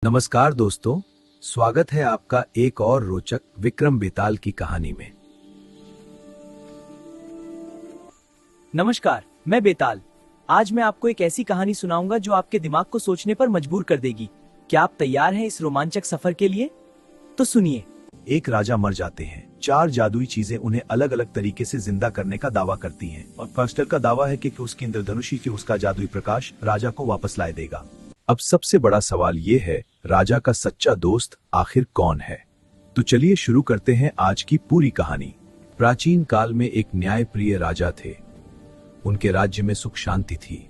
नमस्कार दोस्तों, स्वागत है आपका एक और रोचक विक्रम बेताल की कहानी में। नमस्कार, मैं बेताल। आज मैं आपको एक ऐसी कहानी सुनाऊंगा जो आपके दिमाग को सोचने पर मजबूर कर देगी। क्या आप तैयार हैं इस रोमांचक सफर के लिए? तो सुनिए। एक राजा मर जाते हैं। 4 जादुई चीजें उन्हें अलग अलग तरीके से जिंदा करने का दावा करती हैं और फर्स्टर का दावा है कि उसकी इंद्रधनुषी की उसका जादुई प्रकाश राजा को वापस लाए देगा। अब सबसे बड़ा सवाल ये है, राजा का सच्चा दोस्त आखिर कौन है? तो चलिए शुरू करते हैं आज की पूरी कहानी। प्राचीन काल में एक न्यायप्रिय राजा थे। उनके राज्य में सुख शांति थी,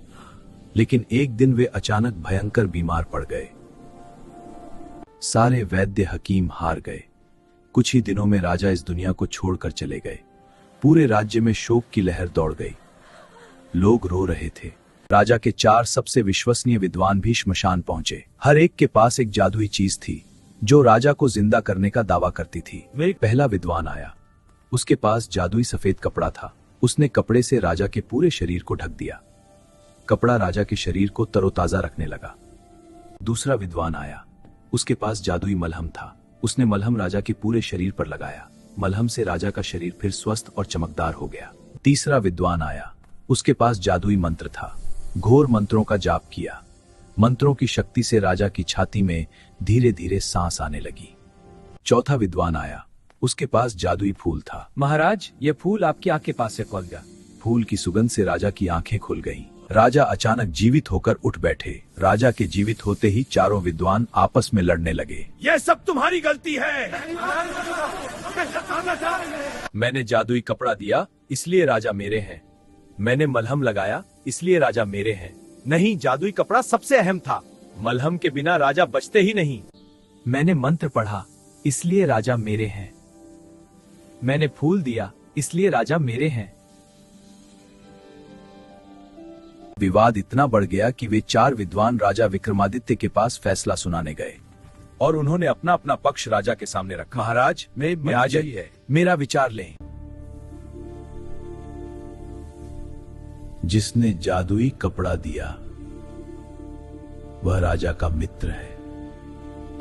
लेकिन एक दिन वे अचानक भयंकर बीमार पड़ गए। सारे वैद्य हकीम हार गए। कुछ ही दिनों में राजा इस दुनिया को छोड़कर चले गए। पूरे राज्य में शोक की लहर दौड़ गई। लोग रो रहे थे। राजा के 4 सबसे विश्वसनीय विद्वान भी श्मशान पहुंचे। हर एक के पास एक जादुई चीज थी जो राजा को जिंदा करने का दावा करती थी। पहला विद्वान आया। उसके पास जादुई सफेद कपड़ा था। उसने कपड़े से राजा के पूरे शरीर को ढक दिया। कपड़ा राजा के शरीर को तरोताजा रखने लगा। दूसरा विद्वान आया। उसके पास जादुई मलहम था। उसने मलहम राजा के पूरे शरीर पर लगाया। मलहम से राजा का शरीर फिर स्वस्थ और चमकदार हो गया। तीसरा विद्वान आया। उसके पास जादुई मंत्र था। घोर मंत्रों का जाप किया। मंत्रों की शक्ति से राजा की छाती में धीरे धीरे सांस आने लगी। चौथा विद्वान आया। उसके पास जादुई फूल था। महाराज, ये फूल आपकी आंख के पास से खोल गया। फूल की सुगंध से राजा की आंखें खुल गईं। राजा अचानक जीवित होकर उठ बैठे। राजा के जीवित होते ही चारों विद्वान आपस में लड़ने लगे। ये सब तुम्हारी गलती है। मैंने जादुई कपड़ा दिया, इसलिए राजा मेरे हैं। मैंने मलहम लगाया, इसलिए राजा मेरे हैं। नहीं, जादुई कपड़ा सबसे अहम था। मलहम के बिना राजा बचते ही नहीं। मैंने मंत्र पढ़ा, इसलिए राजा मेरे हैं। मैंने फूल दिया, इसलिए राजा मेरे हैं। विवाद इतना बढ़ गया कि वे 4 विद्वान राजा विक्रमादित्य के पास फैसला सुनाने गए और उन्होंने अपना अपना पक्ष राजा के सामने रखा। महाराज, मैं आ जाइए, मेरा विचार लें। जिसने जादुई कपड़ा दिया वह राजा का मित्र है।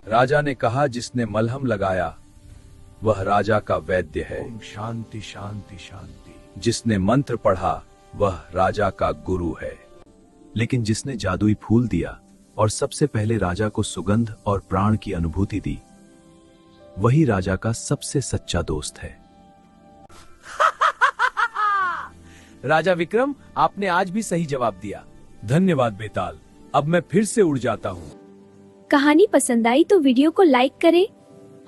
राजा ने कहा जिसने मलहम लगाया वह राजा का वैद्य है। शांति शांति शांति। जिसने मंत्र पढ़ा वह राजा का गुरु है। लेकिन जिसने जादुई फूल दिया और सबसे पहले राजा को सुगंध और प्राण की अनुभूति दी, वही राजा का सबसे सच्चा दोस्त है। राजा विक्रम, आपने आज भी सही जवाब दिया। धन्यवाद बेताल, अब मैं फिर से उड़ जाता हूँ। कहानी पसंद आई तो वीडियो को लाइक करें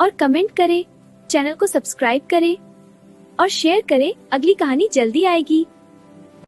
और कमेंट करें, चैनल को सब्सक्राइब करें और शेयर करें। अगली कहानी जल्दी आएगी।